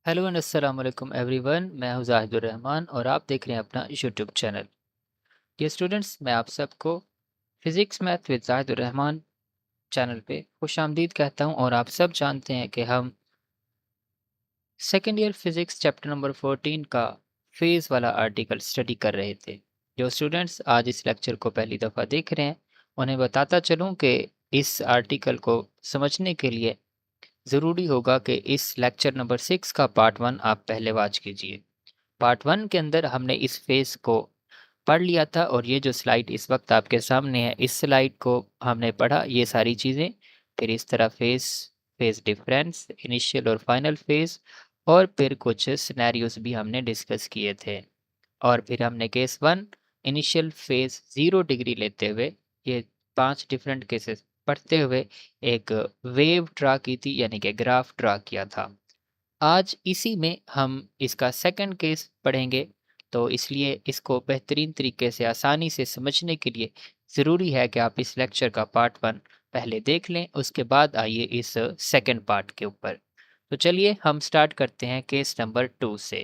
Hello and अस्सलाम वालेकुम everyone. मैं हूं जाहिदुर रहमान और आप देख रहे हैं अपना यूट्यूब चैनल। ये स्टूडेंट्स, मैं आप सबको physics math with Zahidur Rahman channel पे खुशामदीद कहता हूं। और आप सब जानते हैं कि हम second year physics chapter number 14 का फेज़ वाला आर्टिकल स्टडी कर रहे थे। जो स्टूडेंट्स आज इस लेक्चर को पहली दफ़ा देख रहे हैं, उन्हें बताता चलूँ कि इस आर्टिकल को समझने के लिए ज़रूरी होगा कि इस लेक्चर नंबर 6 का पार्ट 1 आप पहले वॉच कीजिए। पार्ट 1 के अंदर हमने इस फेज़ को पढ़ लिया था और ये जो स्लाइड इस वक्त आपके सामने है, इस स्लाइड को हमने पढ़ा ये सारी चीज़ें। फिर इस तरह फेज़ डिफरेंस, इनिशियल और फाइनल फेज़, और फिर कुछ सिनेरियोज़ भी हमने डिस्कस किए थे। और फिर हमने केस 1 इनिशियल फेज़ 0 डिग्री लेते हुए ये 5 डिफरेंट केसेस पढ़ते हुए एक वेव ड्रा की थी, यानी कि ग्राफ ड्रा किया था। आज इसी में हम इसका सेकंड केस पढ़ेंगे, तो इसलिए इसको बेहतरीन तरीके से आसानी से समझने के लिए ज़रूरी है कि आप इस लेक्चर का पार्ट 1 पहले देख लें, उसके बाद आइए इस सेकंड पार्ट के ऊपर। तो चलिए हम स्टार्ट करते हैं केस नंबर 2 से।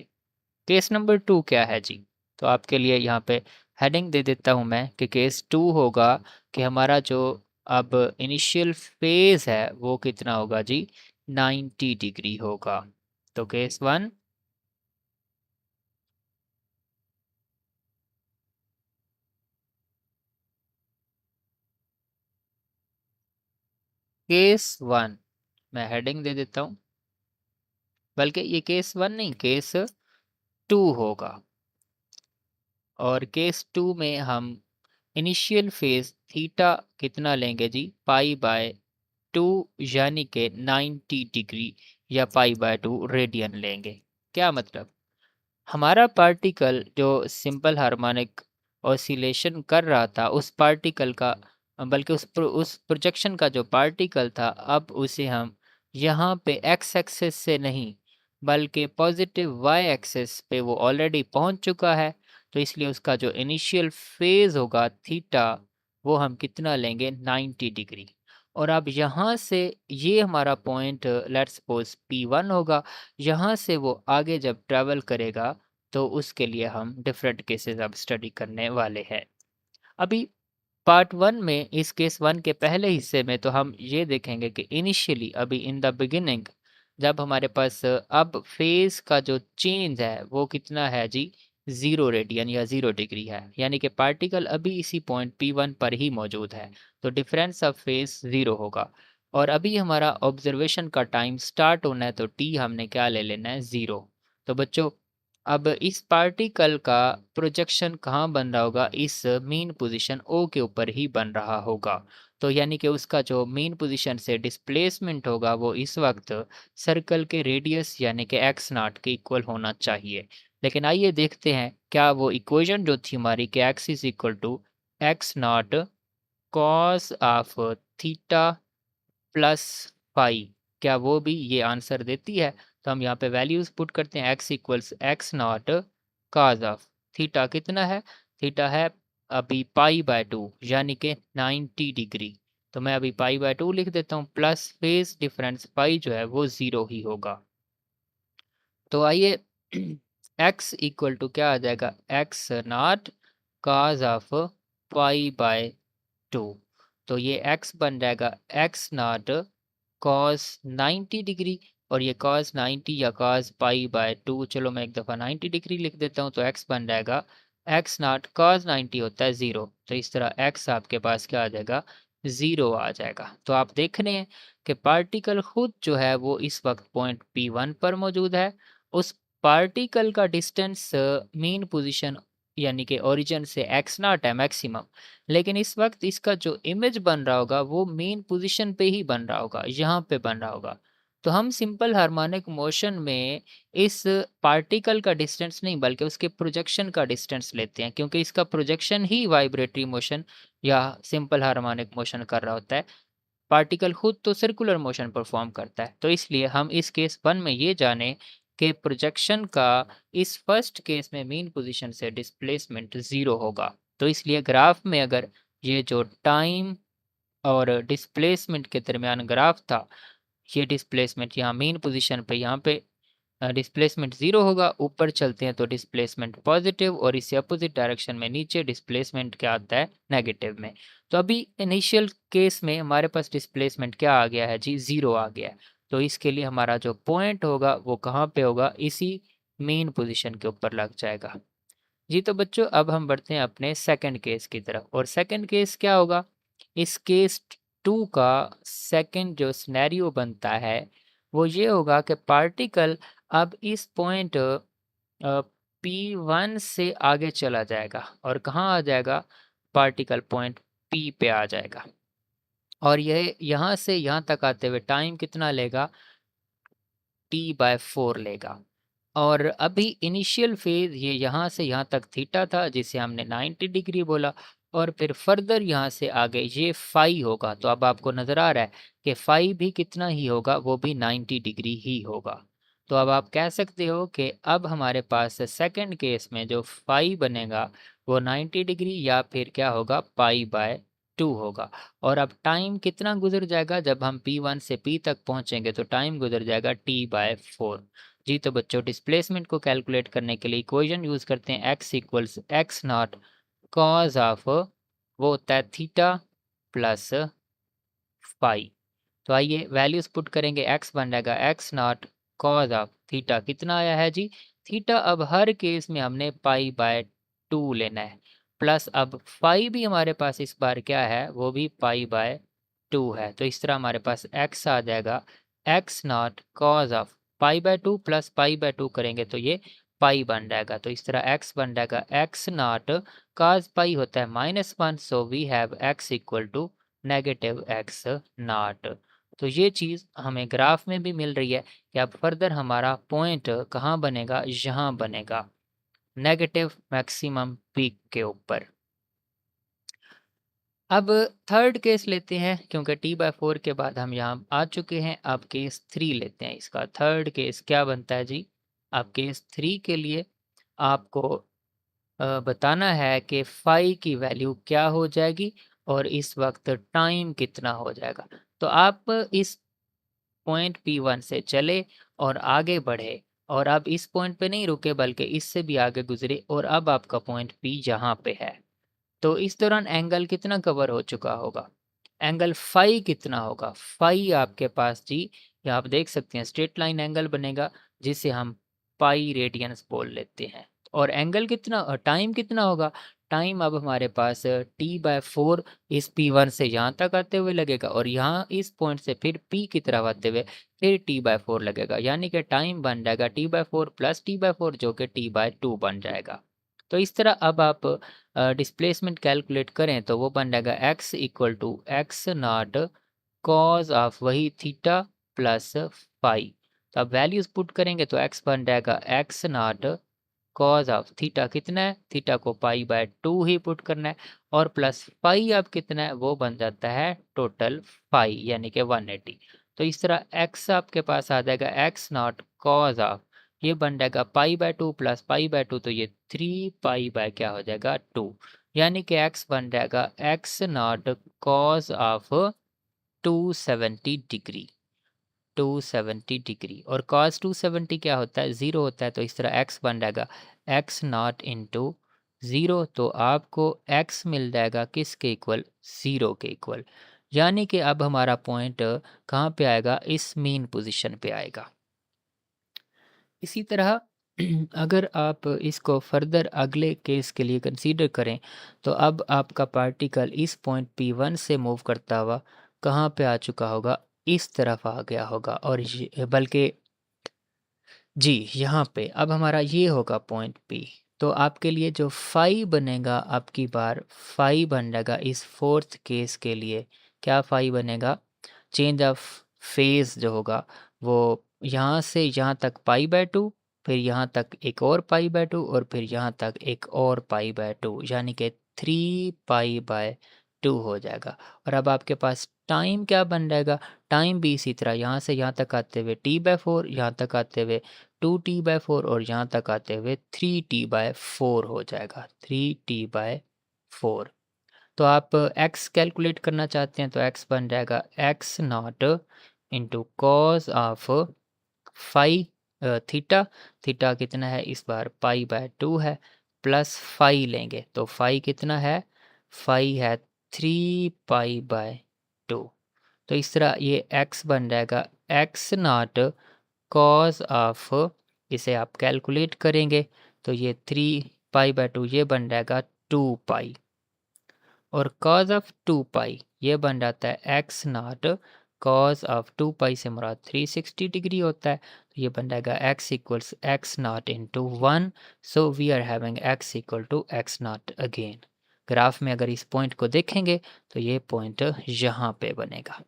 केस नंबर 2 क्या है जी? तो आपके लिए यहाँ पे हेडिंग दे देता हूँ मैं कि केस 2 होगा कि हमारा जो अब इनिशियल फेज़ है वो कितना होगा जी? 90 डिग्री होगा। तो केस 1, केस 1 मैं हेडिंग दे देता हूँ, बल्कि ये केस 1 नहीं, केस 2 होगा। और केस 2 में हम इनिशियल फेज़ थीटा कितना लेंगे जी? पाई बाय 2, यानी कि 90 डिग्री या पाई बाय 2 रेडियन लेंगे। क्या मतलब? हमारा पार्टिकल जो सिंपल हार्मोनिक ऑसिलेशन कर रहा था, उस पार्टिकल का बल्कि उस प्रोजेक्शन का जो पार्टिकल था, अब उसे हम यहाँ पे एक्स एक्सिस से नहीं बल्कि पॉजिटिव वाई एक्सिस पे वो ऑलरेडी पहुँच चुका है। तो इसलिए उसका जो इनिशियल फेज़ होगा थीटा, वो हम कितना लेंगे? 90 डिग्री। और अब यहाँ से ये हमारा पॉइंट लेट्स सपोज P1 होगा। यहाँ से वो आगे जब ट्रैवल करेगा तो उसके लिए हम डिफरेंट केसेस अब स्टडी करने वाले हैं। अभी पार्ट 1 में, इस केस 1 के पहले हिस्से में, तो हम ये देखेंगे कि इनिशियली अभी इन द बिगिनिंग जब हमारे पास अब फेज़ का जो चेंज है वो कितना है जी? 0 रेडियन या 0 डिग्री है, यानी कि पार्टिकल अभी इसी पॉइंट P1 पर ही मौजूद है। तो डिफरेंस ऑफ फेज़ 0 होगा। और अभी हमारा ऑब्जर्वेशन का टाइम स्टार्ट होना है, तो t हमने क्या ले लेना है? 0। तो बच्चों, अब इस पार्टिकल का प्रोजेक्शन कहाँ बन रहा होगा? इस मीन पोजीशन O के ऊपर ही बन रहा होगा। तो यानी कि उसका जो मीन पोजीशन से डिस्प्लेसमेंट होगा वो इस वक्त सर्कल के रेडियस यानी कि एक्स नॉट के इक्वल होना चाहिए। लेकिन आइए देखते हैं क्या वो इक्वेशन जो थी हमारी कि x is equal to x not cos of theta plus phi, क्या वो भी ये आंसर देती है? तो हम यहाँ पे वैल्यूज पुट करते हैं। X equals x not cause of theta कितना है? थीटा है अभी पाई बाय 2, यानी कि 90 डिग्री। तो मैं अभी पाई बाय 2 लिख देता हूँ, प्लस फेज डिफरेंस पाई जो है वो 0 ही होगा। तो आइए एक्स इक्वल टू क्या आ जाएगा? X not cause of pi by 2। तो ये x बन जाएगा एक्स नॉट कॉस 90 डिग्री, और ये कॉस 90 या कॉस पाई बाय 2, चलो मैं एक दफ़ा 90 डिग्री लिख देता हूँ। तो x बन जाएगा एक्स नॉट कॉस 90 होता है 0। तो इस तरह x आपके पास क्या आ जाएगा? 0 आ जाएगा। तो आप देख रहे हैं कि पार्टिकल खुद जो है वो इस वक्त पॉइंट P1 पर मौजूद है। उस पार्टिकल का डिस्टेंस मेन पोजीशन यानी कि ओरिजिन से एक्स नॉट है मैक्सिमम, लेकिन इस वक्त इसका जो इमेज बन रहा होगा वो मेन पोजीशन पे ही बन रहा होगा, यहाँ पे बन रहा होगा। तो हम सिंपल हार्मोनिक मोशन में इस पार्टिकल का डिस्टेंस नहीं बल्कि उसके प्रोजेक्शन का डिस्टेंस लेते हैं, क्योंकि इसका प्रोजेक्शन ही वाइब्रेटरी मोशन या सिंपल हार्मोनिक मोशन कर रहा होता है। पार्टिकल खुद तो सर्कुलर मोशन परफॉर्म करता है। तो इसलिए हम इस केस 1 में ये जाने कि प्रोजेक्शन का इस फर्स्ट केस में मीन पोजीशन से डिस्प्लेसमेंट 0 होगा। तो इसलिए ग्राफ में अगर ये जो टाइम और डिस्प्लेसमेंट के दरमियान ग्राफ था, ये डिस्प्लेसमेंट यहाँ मीन पोजीशन पे यहाँ पे डिस्प्लेसमेंट 0 होगा, ऊपर चलते हैं तो डिस्प्लेसमेंट पॉजिटिव, और इससे अपोजिट डायरेक्शन में नीचे डिस्प्लेसमेंट क्या आता है, नेगेटिव में। तो अभी इनिशियल केस में हमारे पास डिस्प्लेसमेंट क्या आ गया है जी, 0 आ गया है। तो इसके लिए हमारा जो पॉइंट होगा वो कहाँ पे होगा, इसी मेन पोजीशन के ऊपर लग जाएगा। जी तो बच्चों अब हम बढ़ते हैं अपने सेकंड केस की तरफ, और सेकंड केस क्या होगा, इस केस 2 का सेकंड जो सिनेरियो बनता है वो ये होगा कि पार्टिकल अब इस पॉइंट P1 से आगे चला जाएगा, और कहाँ आ जाएगा, पार्टिकल पॉइंट P पे आ जाएगा, और यह यहाँ से यहाँ तक आते हुए टाइम कितना लेगा, T/4 लेगा। और अभी इनिशियल फेज ये यहाँ से यहाँ तक थीटा था जिसे हमने 90 डिग्री बोला, और फिर फर्दर यहाँ से आगे ये फाई होगा। तो अब आपको नज़र आ रहा है कि फाई भी कितना ही होगा, वो भी 90 डिग्री ही होगा। तो अब आप कह सकते हो कि अब हमारे पास सेकंड केस में जो फाई बनेगा वो 90 डिग्री या फिर क्या होगा, पाई/2 होगा। और अब टाइम कितना गुजर जाएगा, जब हम P1 से P तक पहुँचेंगे तो टाइम गुजर जाएगा T/4। जी तो बच्चों डिस्प्लेसमेंट को कैलकुलेट करने के लिए इक्वेशन यूज़ करते हैं, x equals x not cos of, वो होता है थीटा प्लस फाई। तो आइए वैल्यूज पुट करेंगे, x बन जाएगा x not cos of theta, कितना आया है जी, थीटा अब हर केस में हमने पाई/2 लेना है, प्लस अब फाई भी हमारे पास इस बार क्या है, वो भी पाई/2 है। तो इस तरह हमारे पास x आ जाएगा एक्स नॉट कॉज ऑफ पाई/2 प्लस पाई/2 करेंगे तो ये पाई बन जाएगा। तो इस तरह x बन जाएगा एक्स नॉट कॉज पाई होता है -1, so we have x equal to negative x not. तो ये चीज़ हमें ग्राफ में भी मिल रही है कि अब फर्दर हमारा पॉइंट कहाँ बनेगा, यहाँ बनेगा नेगेटिव मैक्सिमम पीक के ऊपर। अब थर्ड केस लेते हैं, क्योंकि T/4 के बाद हम यहाँ आ चुके हैं। अब केस 3 लेते हैं, इसका थर्ड केस क्या बनता है जी। अब केस 3 के लिए आपको बताना है कि फाई की वैल्यू क्या हो जाएगी और इस वक्त टाइम कितना हो जाएगा। तो आप इस पॉइंट P1 से चले और आगे बढ़े, और अब इस पॉइंट पे नहीं रुके बल्कि इससे भी आगे गुजरे, और अब आपका पॉइंट P यहाँ पे है। तो इस दौरान एंगल कितना कवर हो चुका होगा, एंगल फाई कितना होगा, फाई आपके पास जी, यहाँ आप देख सकते हैं स्ट्रेट लाइन एंगल बनेगा जिसे हम पाई रेडियंस बोल लेते हैं। और एंगल कितना, टाइम कितना होगा, टाइम अब हमारे पास T/4 इस P1 से यहाँ तक आते हुए लगेगा, और यहाँ इस पॉइंट से फिर P की तरफ आते हुए फिर T/4 लगेगा, यानी कि टाइम बन जाएगा T/4 प्लस T/4 जो कि T/2 बन जाएगा। तो इस तरह अब आप डिस्प्लेसमेंट कैलकुलेट करें तो वो बन जाएगा x equal to x not cos of वही थीटा प्लस फाई। तो अब वैल्यूज पुट करेंगे तो x बन जाएगा x not cos of theta, कितना है, थीटा को पाई/2 ही पुट करना है, और प्लस फाई अब कितना है, वो बन जाता है टोटल फाई यानी कि 180। तो इस तरह x आपके पास आ जाएगा एक्स नॉट कॉज ऑफ, ये बन जाएगा पाई/2 प्लस पाई/2, तो ये 3 पाई बाय क्या हो जाएगा 2, यानी कि x बन जाएगा x not cos of 270 degree, 270 degree. और cos 270 क्या होता है, 0 होता है। तो इस तरह x बन जाएगा x नॉट इंटू 0, तो आपको x मिल जाएगा किसके इक्वल, 0 के इक्वल, यानी कि अब हमारा पॉइंट कहाँ पे आएगा, इस मेन पोजीशन पे आएगा। इसी तरह अगर आप इसको फर्दर अगले केस के लिए कंसीडर करें तो अब आपका पार्टिकल इस पॉइंट P1 से मूव करता हुआ कहाँ पे आ चुका होगा, इस तरफ आ गया होगा, और बल्कि जी यहाँ पे अब हमारा ये होगा पॉइंट P। तो आपके लिए जो फाई बनेगा, आपकी बार फाई बन जाएगा इस फोर्थ केस के लिए, क्या फाई बनेगा, चेंज ऑफ फेज जो होगा वो यहाँ से यहाँ तक पाई/2, फिर यहाँ तक एक और पाई/2, और फिर यहाँ तक एक और पाई/2, यानी कि 3 पाई/2 हो जाएगा। और अब आपके पास टाइम क्या बन जाएगा, टाइम भी इसी तरह यहाँ से यहाँ तक आते हुए T/4, यहाँ तक आते हुए 2T/4, और यहाँ तक आते हुए 3T/4 हो जाएगा, 3T/4। तो आप x कैलकुलेट करना चाहते हैं तो x बन जाएगा x not into cos of phi theta, theta कितना है इस बार π/2 है, प्लस फाई लेंगे तो फाई कितना है, फाई है 3π/2। तो इस तरह ये x बन जाएगा x नॉट कॉस ऑफ, इसे आप कैलकुलेट करेंगे तो ये 3π/2 ये बन जाएगा 2π, और cos ऑफ 2π ये बन जाता है x नॉट cos ऑफ 2π से मुराद 360 डिग्री होता है, तो ये बन जाएगा x equals x not into 1। So we are having x equal to x not again. Graph में अगर इस पॉइंट को देखेंगे तो ये पॉइंट यहाँ पे बनेगा।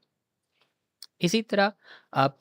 इसी तरह आप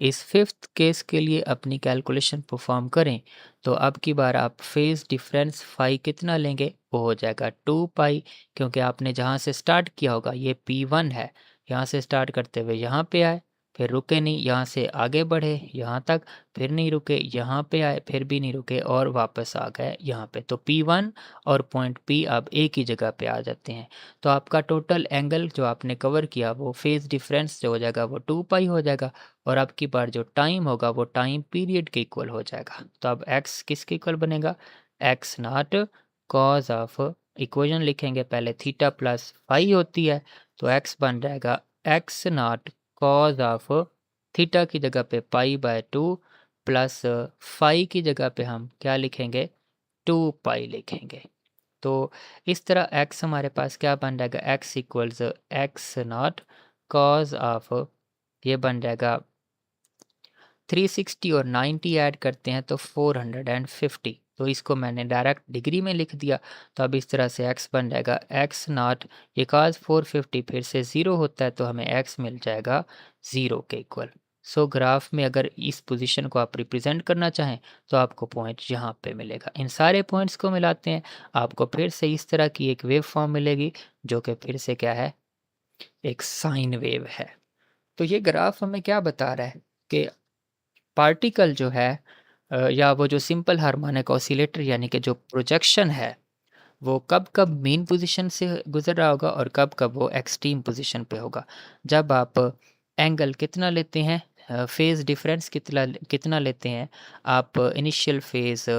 इस फिफ्थ केस के लिए अपनी कैलकुलेशन परफॉर्म करें तो अब की बार आप फेज़ डिफरेंस फाई कितना लेंगे, वो हो जाएगा 2π, क्योंकि आपने जहाँ से स्टार्ट किया होगा ये P1 है, यहाँ से स्टार्ट करते हुए यहाँ पे आए, फिर रुके नहीं, यहाँ से आगे बढ़े यहाँ तक, फिर नहीं रुके, यहाँ पे आए, फिर भी नहीं रुके और वापस आ गए यहाँ पे। तो P1 और पॉइंट P अब एक ही जगह पे आ जाते हैं। तो आपका टोटल एंगल जो आपने कवर किया वो फेज़ डिफरेंस जो हो जाएगा वो 2π हो जाएगा, और अब की बार जो टाइम होगा वो टाइम पीरियड के इक्वल हो जाएगा। तो अब x किसके इक्वल बनेगा, x not cos of, equation लिखेंगे पहले थीटा प्लस फाई होती है, तो x बन जाएगा x not cos of, theta की जगह पे π/2 प्लस फाई की जगह पे हम क्या लिखेंगे 2π लिखेंगे। तो इस तरह x हमारे पास क्या बन जाएगा, x equals x not cos of, ये बन जाएगा 360 और 90 ऐड करते हैं तो 450, तो इसको मैंने डायरेक्ट डिग्री में लिख दिया। तो अब इस तरह से x बन जाएगा x नॉट, ये cos 450 फिर से 0 होता है तो हमें x मिल जाएगा 0 के इक्वल। सो ग्राफ में अगर इस पोजीशन को आप रिप्रेजेंट करना चाहें तो आपको पॉइंट यहाँ पे मिलेगा। इन सारे पॉइंट्स को मिलाते हैं आपको फिर से इस तरह की एक वेव फॉर्म मिलेगी जो कि फिर से क्या है, एक साइन वेव है। तो ये ग्राफ हमें क्या बता रहा है कि पार्टिकल जो है या वो जो सिंपल हार्मोनिक ऑसिलेटर यानी कि जो प्रोजेक्शन है वो कब कब मेन पोजीशन से गुजर रहा होगा और कब कब वो एक्सट्रीम पोजीशन पे होगा। जब आप एंगल कितना लेते हैं, फेज़ डिफरेंस कितना कितना लेते हैं, आप इनिशियल फेज़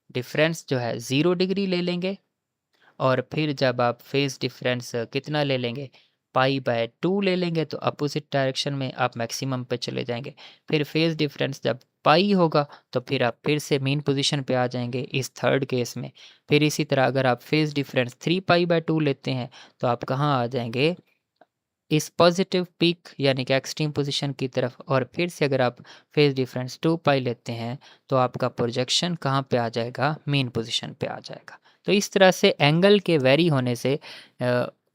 डिफरेंस जो है 0 डिग्री ले लेंगे, और फिर जब आप फेज़ डिफरेंस कितना ले लेंगे, π/2 ले लेंगे, तो अपोजिट डायरेक्शन में आप मैक्सिमम पे चले जाएंगे। फिर फेज़ डिफरेंस जब पाई होगा तो फिर आप फिर से मेन पोजीशन पे आ जाएंगे इस थर्ड केस में। फिर इसी तरह अगर आप फेज़ डिफरेंस 3π/2 लेते हैं तो आप कहाँ आ जाएंगे, इस पॉजिटिव पीक यानी कि एक्सट्रीम पोजीशन की तरफ। और फिर से अगर आप फेज़ डिफरेंस 2π लेते हैं तो आपका प्रोजेक्शन कहाँ पे आ जाएगा, मेन पोजीशन पे आ जाएगा। तो इस तरह से एंगल के वेरी होने से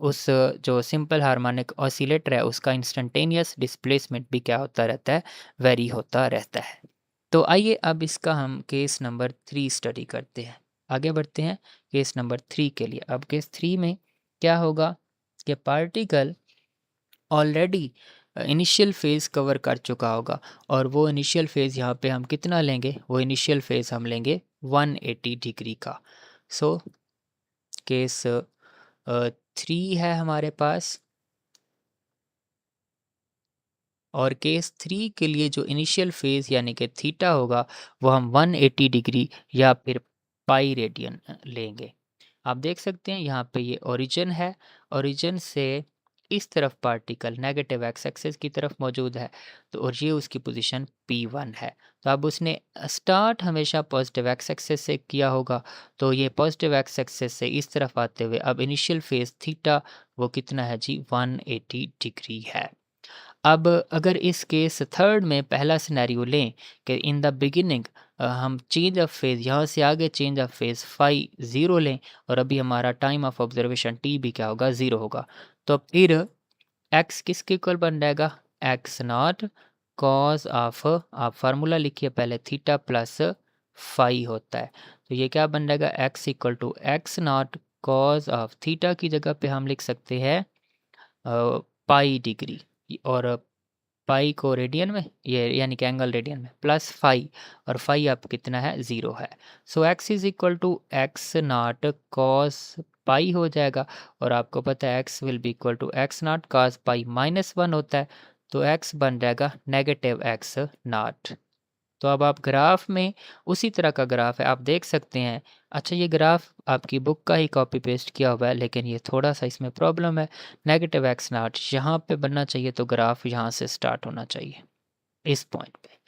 उस जो सिंपल हार्मोनिक ऑसिलेटर है उसका इंस्टेंटेनियस डिस्प्लेसमेंट भी क्या होता रहता है, वेरी होता रहता है। तो आइए अब इसका हम केस नंबर 3 स्टडी करते हैं। आगे बढ़ते हैं केस नंबर 3 के लिए। अब केस 3 में क्या होगा कि particle already initial phase cover कर चुका होगा, और वो इनिशियल फेज़ यहाँ पे हम कितना लेंगे, वो इनिशियल फेज़ हम लेंगे 180 डिग्री का। सो केस 3 है हमारे पास, और केस 3 के लिए जो इनिशियल फेज़ यानी कि थीटा होगा वो हम 180 डिग्री या फिर पाई रेडियन लेंगे। आप देख सकते हैं यहाँ पे ये ओरिजिन है, ओरिजिन से इस तरफ पार्टिकल नेगेटिव एक्स एक्सिस की तरफ मौजूद है, तो और ये उसकी पोजीशन P1 है। तो अब उसने स्टार्ट हमेशा पॉजिटिव एक्स एक्सिस से किया होगा, तो ये पॉजिटिव एक्स एक्सिस से इस तरफ आते हुए अब इनिशियल फेज़ थीटा वो कितना है जी, 180 डिग्री है। अब अगर इस केस थर्ड में पहला सिनेरियो लें कि इन द बिगिनिंग हम चेंज ऑफ फेज़ यहाँ से आगे चेंज ऑफ फेज़ फाई 0 लें, और अभी हमारा टाइम ऑफ ऑब्जर्वेशन टी भी क्या होगा, 0 होगा। तो फिर एक्स किसके इक्वल बन जाएगा, एक्स नॉट कॉस ऑफ, आप फार्मूला लिखिए पहले, थीटा प्लस फाई होता है। तो ये क्या बन जाएगा, x equal to x not cos of, theta की जगह पे हम लिख सकते हैं पाई डिग्री, और पाई को रेडियन में ये यानी कि एंगल रेडियन में, प्लस फाई, और फाई अब कितना है, 0 है। So x is equal to x not cos pi हो जाएगा, और आपको पता है x will be equal to x not cos pi -1 होता है, तो एक्स बन जाएगा नेगेटिव एक्स नॉट। तो अब आप ग्राफ में उसी तरह का ग्राफ है, आप देख सकते हैं। अच्छा, ये ग्राफ आपकी बुक का ही कॉपी पेस्ट किया हुआ है, लेकिन ये थोड़ा-सा इसमें प्रॉब्लम है। नेगेटिव एक्स नॉट यहाँ पे बनना चाहिए, तो ग्राफ यहाँ से स्टार्ट होना चाहिए, इस पॉइंट पे।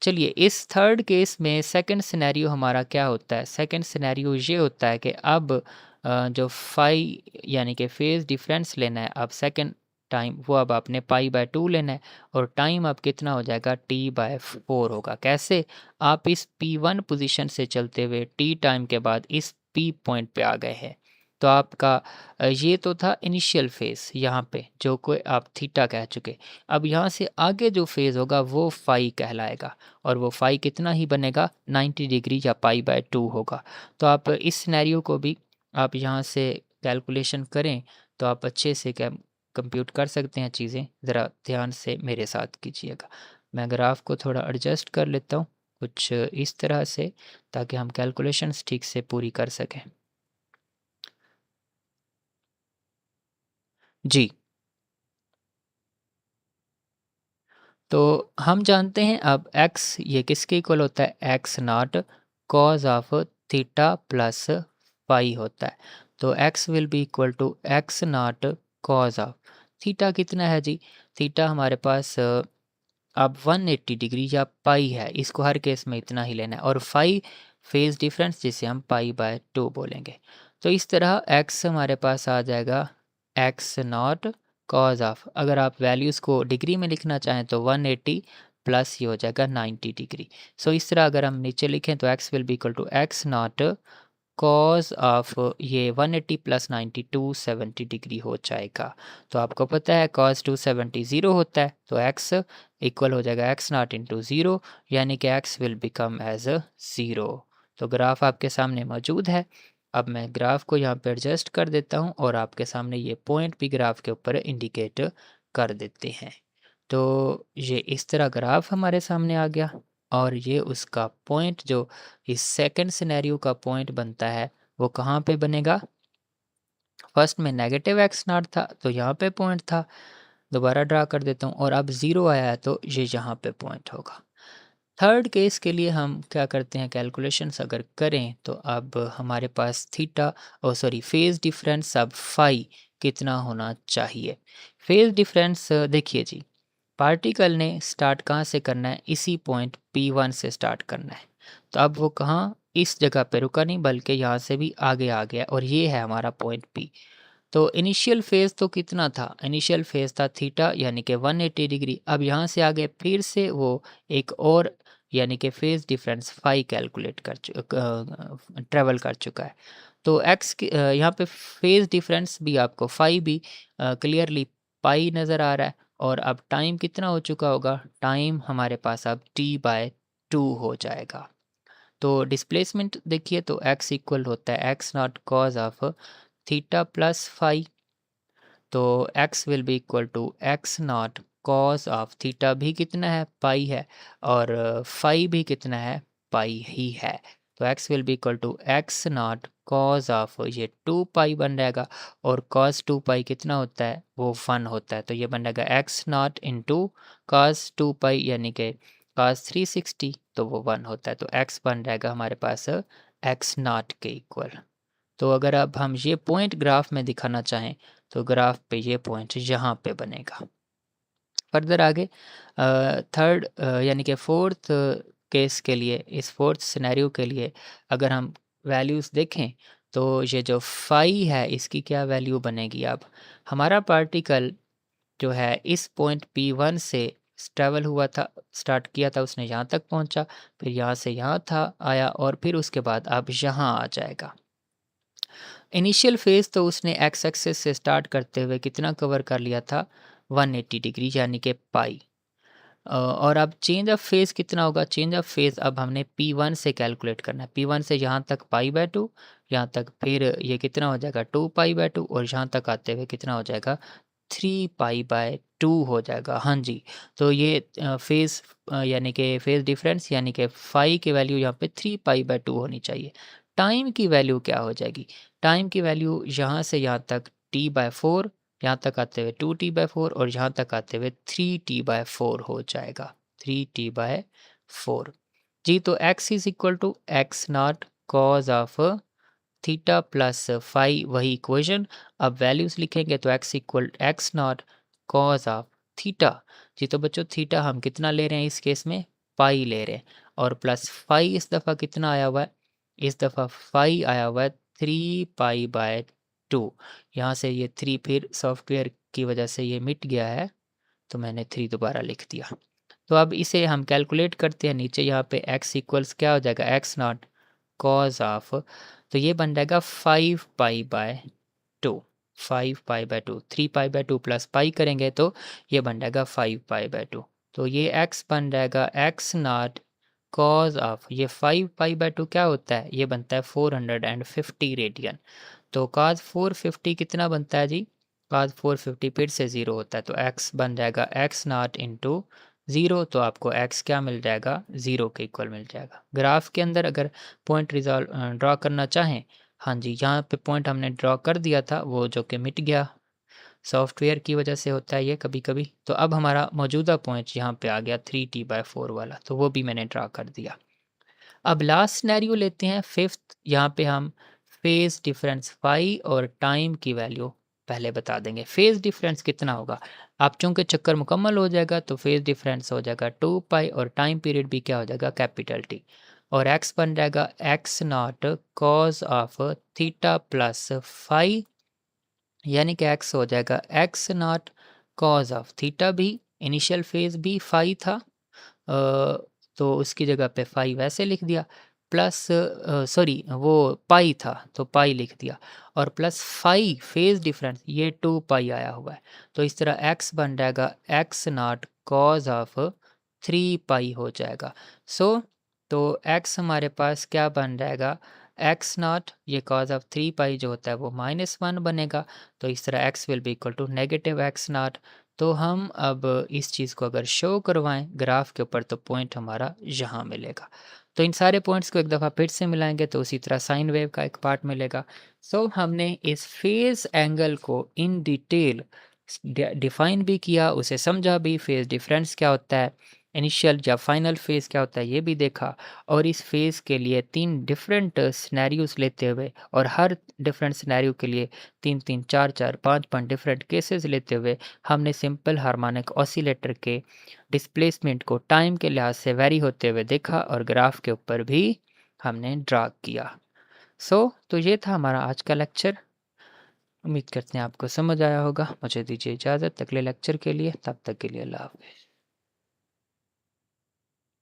चलिए, इस थर्ड केस में सेकंड सिनेरियो हमारा क्या होता है? सेकंड सिनेरियो ये होता है कि अब जो फाई यानी कि फ़ेज़ डिफ़रेंस लेना है, अब सेकंड टाइम वो अब आपने पाई/2 लेना है और टाइम अब कितना हो जाएगा t/4 होगा। कैसे? आप इस P1 पोज़ीशन से चलते हुए t टाइम के बाद इस P पॉइंट पे आ गए हैं। तो आपका ये तो था इनिशियल फ़ेज़ यहाँ पे जो कि आप थीटा कह चुके। अब यहाँ से आगे जो फ़ेज़ होगा वो फाई कहलाएगा और वो फाई कितना ही बनेगा 90 डिग्री या पाई/2 होगा। तो आप इस सिनेरियो को भी आप यहाँ से कैलकुलेशन करें तो आप अच्छे से कंप्यूट कर सकते हैं चीज़ें। ज़रा ध्यान से मेरे साथ कीजिएगा। मैं ग्राफ को थोड़ा एडजस्ट कर लेता हूँ कुछ इस तरह से, ताकि हम कैलकुलेशंस ठीक से पूरी कर सकें। जी। तो हम जानते हैं अब x ये किसके इक्वल होता है? x not cos of theta plus phi होता है। तो x will be equal to x not cos of theta कितना है जी? थीटा हमारे पास अब 180 डिग्री या पाई है, इसको हर केस में इतना ही लेना है और फाई फेज़ डिफरेंस जिसे हम पाई/2 बोलेंगे। तो इस तरह x हमारे पास आ जाएगा x नॉट कॉस ऑफ, अगर आप वैल्यूज़ को डिग्री में लिखना चाहें तो 180 प्लस ये हो जाएगा 90 डिग्री। सो इस तरह अगर हम नीचे लिखें तो x will be equal to x not cos of ये 180 प्लस 90 270 डिग्री हो जाएगा। तो आपको पता है कॉस 270 ज़ीरो होता है, तो x इक्वल हो जाएगा x नॉट इंटू ज़ीरो, यानी कि x will become as zero. तो ग्राफ आपके सामने मौजूद है। अब मैं ग्राफ को यहाँ पे एडजस्ट कर देता हूँ और आपके सामने ये पॉइंट भी ग्राफ के ऊपर इंडिकेट कर देते हैं। तो ये इस तरह ग्राफ हमारे सामने आ गया और ये उसका पॉइंट जो इस सेकंड सिनेरियो का पॉइंट बनता है वो कहाँ पे बनेगा? फर्स्ट में नेगेटिव एक्स नॉट था तो यहाँ पे पॉइंट था, दोबारा ड्रा कर देता हूँ और अब ज़ीरो आया है तो ये यहाँ पे पॉइंट होगा। थर्ड केस के लिए हम क्या करते हैं, कैलकुलेशंस अगर करें तो अब हमारे पास थीटा सॉरी फेज़ डिफरेंस अब फाई कितना होना चाहिए? फेज़ डिफरेंस देखिए जी, पार्टिकल ने स्टार्ट कहाँ से करना है? इसी पॉइंट P1 से स्टार्ट करना है। तो अब वो कहाँ इस जगह पे रुका नहीं बल्कि यहाँ से भी आगे आ गया और ये है हमारा पॉइंट P। तो इनिशियल फ़ेज़ तो कितना था? इनिशियल फ़ेज़ था थीटा यानी कि 180 डिग्री। अब यहाँ से आगे फिर से वो एक और यानी कि फ़ेज़ डिफरेंस फ़ाई कैलकुलेट कर ट्रैवल कर चुका है। तो यहाँ पे फ़ेज़ डिफरेंस भी आपको फ़ाई भी क्लियरली पाई नज़र आ रहा है और अब टाइम कितना हो चुका होगा? टाइम हमारे पास अब t/2 हो जाएगा। तो डिस्प्लेसमेंट देखिए तो x इक्वल होता है x not cos of theta plus phi. तो x will be equal to x not cos of theta भी कितना है? पाई है और फाई भी कितना है? पाई ही है। तो x will be equal to x not cos of ये 2 पाई बन जाएगा और कॉस 2 पाई कितना होता है? वो 1 होता है। तो ये बन जाएगा x नॉट इंटू कॉस 2 पाई यानी कि कॉस 360 तो वो 1 होता है। तो x बन जाएगा हमारे पास x नॉट के इक्वल। तो अगर अब हम ये पॉइंट ग्राफ में दिखाना चाहें तो ग्राफ पे ये पॉइंट यहाँ पे बनेगा। फर्दर आगे थर्ड यानी कि फोर्थ केस के लिए, इस फोर्थ सिनेरियो के लिए अगर हम वैल्यूज़ देखें तो ये जो फाई है इसकी क्या वैल्यू बनेगी? अब हमारा पार्टिकल जो है इस पॉइंट P1 से ट्रैवल हुआ था, स्टार्ट किया था, उसने यहाँ तक पहुँचा, फिर यहाँ से यहाँ था आया और फिर उसके बाद अब यहाँ आ जाएगा। इनिशियल फ़ेज़ तो उसने एक्स एक्सिस से स्टार्ट करते हुए कितना कवर कर लिया था? 180 डिग्री यानी कि पाई। और अब चेंज ऑफ फ़ेज़ कितना होगा? चेंज ऑफ फ़ेज़ अब हमने P1 से कैलकुलेट करना है। P1 से यहाँ तक पाई/2, यहाँ तक फिर ये कितना हो जाएगा 2 पाई/2 और यहाँ तक आते हुए कितना हो जाएगा 3 पाई/2 हो जाएगा। हाँ जी, तो ये फ़ेज़ यानी कि फ़ेज़ डिफ़रेंस यानी कि फ़ाई की वैल्यू यहाँ पे 3 पाई/2 होनी चाहिए। टाइम की वैल्यू क्या हो जाएगी? टाइम की वैल्यू यहाँ से यहाँ तक t/4, यहाँ तक आते हुए 2t/4 और यहाँ तक आते हुए 3t/4 हो जाएगा, 3t/4। जी, तो x is equal to x not cos of theta plus phi वही इक्वेशन। अब वैल्यूज लिखेंगे तो x equal x not cos of theta. जी, तो बच्चों थीटा हम कितना ले रहे हैं इस केस में, पाई ले रहे हैं, और प्लस फाई इस दफ़ा कितना आया हुआ है, इस दफ़ा फाई आया हुआ है 3 पाई/2। यहाँ से ये 3 फिर सॉफ्टवेयर की वजह से ये मिट गया है, तो मैंने 3 दोबारा लिख दिया। तो अब इसे हम कैलकुलेट करते हैं, नीचे यहाँ पे x इक्वल्स क्या हो जाएगा, एक्स नॉट कॉज ऑफ, तो ये बन जाएगा 5 पाई/2। 5 पाई/2, 3 पाई/2 प्लस पाई करेंगे तो ये बन जाएगा 5 पाई/2। तो ये x बन जाएगा एक्स नॉट कॉज ऑफ, ये 5 पाई/2 क्या होता है, ये बनता है 450 रेडियन। तो cos 450 कितना बनता है जी, cos 450 फिर से 0 होता है, तो x बन जाएगा एक्स नॉट इंटू 0, तो आपको x क्या मिल जाएगा, 0 के इक्वल मिल जाएगा। ग्राफ के अंदर अगर पॉइंट ड्रॉ करना चाहें, हाँ जी, यहाँ पे पॉइंट हमने ड्रॉ कर दिया था, वो जो कि मिट गया, सॉफ्टवेयर की वजह से होता है ये कभी-कभी। तो अब हमारा मौजूदा पॉइंट यहाँ पे आ गया 3t/4 वाला, तो वो भी मैंने ड्रॉ कर दिया। अब लास्ट सिनेरियो लेते हैं, फिफ्थ। यहाँ पे हम फेज़ डिफरेंस फाई और टाइम की वैल्यू पहले बता देंगे। फेज़ डिफरेंस कितना होगा, आप चूँकि चक्कर मुकम्मल हो जाएगा तो फेज़ डिफरेंस हो जाएगा 2 पाई, और टाइम पीरियड भी क्या हो जाएगा, कैपिटल टी। और एक्स बन जाएगा x not cos of theta plus phi, यानी कि एक्स हो जाएगा x not cos of theta भी, इनिशियल फेज़ भी फाई था, अ, तो उसकी जगह पे फाई वैसे लिख दिया, प्लस सॉरी वो पाई था तो पाई लिख दिया, और प्लस फाई फेज़ डिफरेंस ये 2 पाई आया हुआ है। तो इस तरह एक्स बन जाएगा एक्स नॉट कॉज ऑफ 3 पाई हो जाएगा। सो तो एक्स हमारे पास क्या बन जाएगा, एक्स नॉट ये कॉज ऑफ 3 पाई जो होता है वो -1 बनेगा। तो इस तरह x will be equal to negative x not. तो हम अब इस चीज़ को अगर शो करवाएं ग्राफ के ऊपर, तो पॉइंट हमारा यहाँ मिलेगा। तो इन सारे पॉइंट्स को एक दफ़ा फिर से मिलाएंगे तो उसी तरह साइन वेव का एक पार्ट मिलेगा। सो हमने इस फेज़ एंगल को इन डिटेल डिफाइन भी किया, उसे समझा भी, फेज़ डिफरेंस क्या होता है, इनिशियल या फाइनल फेज़ क्या होता है ये भी देखा, और इस फेज़ के लिए 3 डिफरेंट सिनेरियोज़ लेते हुए, और हर डिफरेंट सिनेरियो के लिए 3-3, 4-4, 5-5 डिफरेंट केसेस लेते हुए हमने सिंपल हार्मोनिक ऑसिलेटर के डिस्प्लेसमेंट को टाइम के लिहाज से वेरी होते हुए देखा, और ग्राफ के ऊपर भी हमने ड्रा किया। तो ये था हमारा आज का लेक्चर। उम्मीद करते हैं आपको समझ आया होगा। मुझे दीजिए इजाज़त अगले लेक्चर के लिए, तब तक के लिए अल्लाह हाफ़िज़।